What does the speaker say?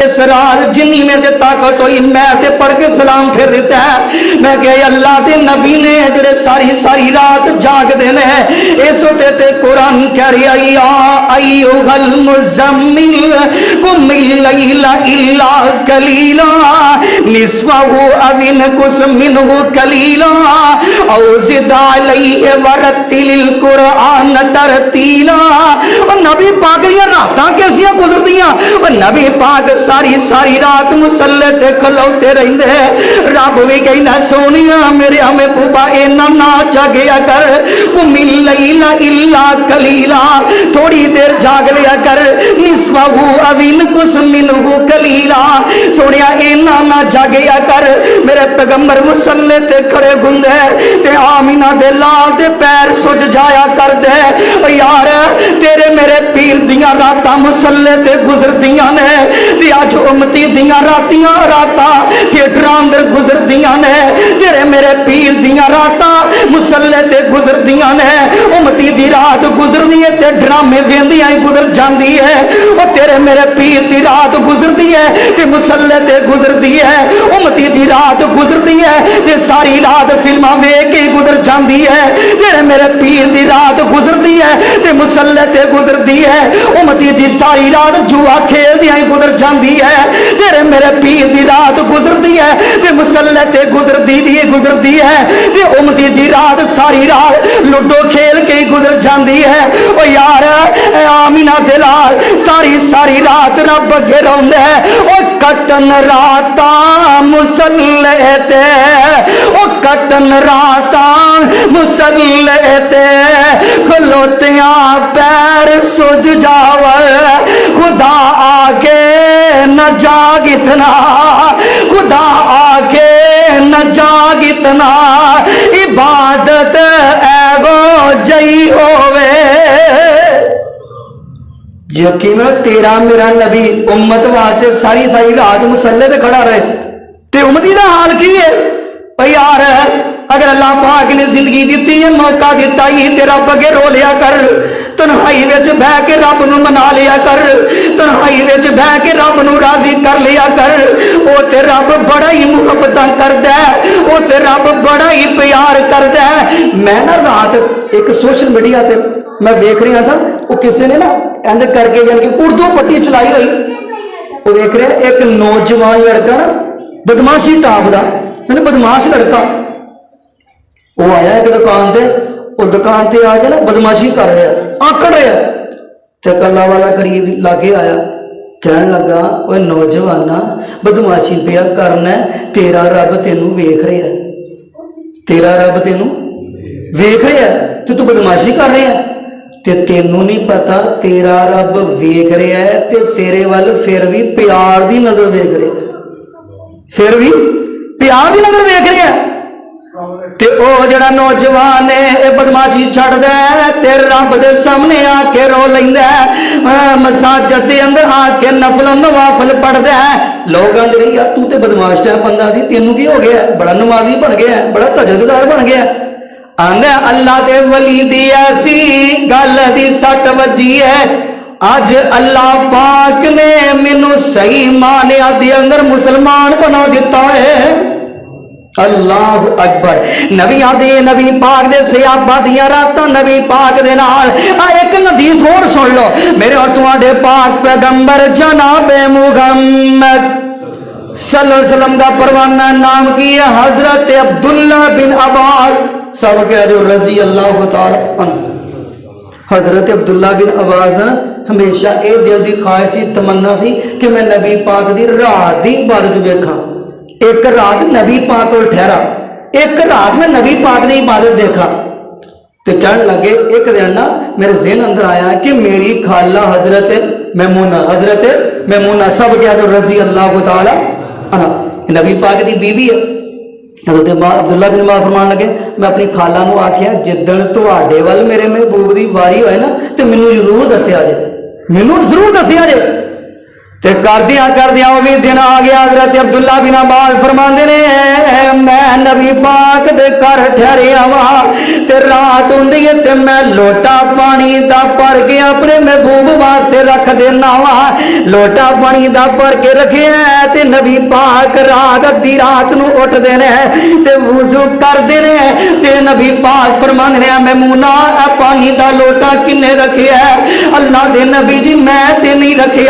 इस रात जिन्नी मेरे ताकत हुई मैं ते पढ़ के सलाम फिर दिता है। मैं कहा अल्लाह के नबी ने जेडे सारी सारी रात जागते ने इस ते कुरान कह रहा अय्युहल मुज़म्मिल कुमिल लैला इल्ला कलीला निस्फहु अव इनकुस मिनहु कलीला औ ज़िद अलैहि वरत्तिलिल कुरआन तरतीला। और नबी पाक दी रातां कैसियां गुजरदियां। और नबी पाक सारी सारी रात मुसल्ले ते खलोते रहिंदे। रब भी कहंदा सोनिया मेरे हमें पूबा इन्ना ना जागया कर कुमिल लैला इल्ला कलीला थोड़ी देर जाग लिया कर निस्फहु अव इनकुस मिनहु कलीला सोनिया इन्ना ना जागया कर। मेरे पैगंबर मुसल्ले ते खड़े गुंदे ते आमीना दे लाल दे पैर सुज जाया कर दे। यार तेरे मेरे पीर दियां रातां मुसल्ले ते गुजरदियां ने ते अज उम्मती दियां रातियां रातां थिएटरां अंदर गुजरदियां ने। तेरे मेरे पीर दियां रातां मुसल्ले ते गुजरदियां ने। उम्मती दी रात गुजरदी है ते ड्रामे वेंदियां ही गुजर जांदी है। और तेरे मेरे पीर दी रात गुजरदी है ते मुसल्ले ते गुजरदी है। उम्मती दी रात गुजरदी है ते सारी रात फिल्मां वेख के गुजर जांदी है। तेरे मेरे पीर दी रात गुजरदी है ते मुसल्ले ते गुजरदी है। उम्मती दी सारी रात जुआ खेलदियां ही गुजर जांदी है। तेरे मेरे पीर दी रात गुजरदी है ते मुसल्ले ते गुजरदी है ते उम्मती दी रात सारी रात लूडो खेल के ही गुजर जांदी है। ओ यार आमीना दे लाल सारी सारी रात रब अगे रोंदे ओ कटन रातां मुसल्ले ते ओ कटन रातां मुसल्ले ते खलोतियां पैर सुज जावर खुदा आके न जाग इतना खुदा आके न जाग इतना इबादत एगो जई होवे। यकीन तेरा मेरा नबी उम्मत वास्ते सारी सारी रात मुसल्ले ते खड़ा रहे ते उम्मती दा हाल की है। भाई यार अगर अल्लाह पाक ने जिंदगी दी है मौका दिता ही ते रब अगे रो लिया कर। तन्हाई विच बह के रब नूं मना लिया कर। तन्हाई विच बह के रब नूं राजी कर लिया कर। ओ ते रब बड़ा ही मुहब्बतां करदा है। ओ ते रब बड़ा ही प्यार करदा है। मैं ना रात एक सोशल मीडिया ते मैं वेख रहा था वो किसी ने ना इंज करके यानी कि उर्दू पट्टी चलाई हुई वो वेख रहा एक नौजवान लड़का ना बदमाशी टाप दा मैंने बदमाश लड़का वो आया एक दुकान ते वो दुकान ते आके ना बदमाशी कर रहा आकड़ रहा ते कला वाला करीब लागे आया कहन लगा वो नौजवाना बदमाशी पिया करना तेरा रब तेनू वेख रहा तेरा रब तेनू वेख रहा ते तू बदमाशी कर रहा है ते तेनू नहीं पता तेरा रब वेख रहा है ते तेरे वाल फिर भी प्यार दी नजर वेख रहा है फिर भी प्यार दी नजर वेख रहा है। ते ओ जड़ा नौजवान है बदमाशी छड़ दे ते रब दे सामने आके रो लैंदा मसाजद दे अंदर आके नफल नवाफल पढ़दा है। लोग आंदे यार तू ते बदमाश टाइप बंदा सी तेनू की हो गया बड़ा नमाजी बन गया बड़ा तजददार बन गया। आंदे अल्लाह दे वली दी ऐसी गल दी सट वजी है अज अल्लाह पाक ने मैनू सही मानिया दे अंदर मुसलमान बना दिता है। अल्लाह अकबर। नबियां दे नबी पाक दे सहाबा दियां रातां नबी पाक दे नाल एक हदीस होर सुन लो मेरे और तुहाडे पाक पैगंबर जनाब मुहम्मद सल्लल्लाहु अलैहि वसल्लम दा परवाना नाम की है हजरत अब्दुल्ला बिन अब्बास सब कह दो रजी अल्लाह तआला अन्हु। हजरत अब्दुल्ला बिन अब्बास ना हमेशा ये दिल की ख्वाहिश सी तमन्ना सी कि मैं नबी पाक दी रात दी इबादत वेखा एक रात नबी पाक को ठहरा एक रात में नबी पाक की इबादत देखा तो कहने लगे एक दिन ना मेरे ज़हन अंदर आया कि मेरी खाला हजरत मैमूना सब कह दो रजी अल्लाह तआला अन्हा नबी पाक की बीवी है। हज़रत अब्दुल्ला बिन अब्बास फरमान लगे मैं अपनी खाला को आख्या जिदन तुहाडे वल मेरे महबूब की वारी होए ना तो मैनू जरूर दसिया जे मैनू जरूर दसिया जे। ते करदियां करदियां वो भी दिन आ गया। हजरत अब्दुल्ला बिन अब्बास फरमांदे ने मैं नबी पाक दे घर ठहरिया वा ते रात हुंदी है ते मैं लोटा पानी दा भर के अपने महबूब वास्ते रख देना वा। लोटा पानी दा भर के रखिया ते नबी पाक रात अद्धी रात नूं उठदे ने ते वुजू करदे ने ते नबी पाक फरमांदे ने मैमूना ए पानी दा लोटा किन्ने रखिया? अल्लाह दे नबी जी मैं ते नहीं रखिया।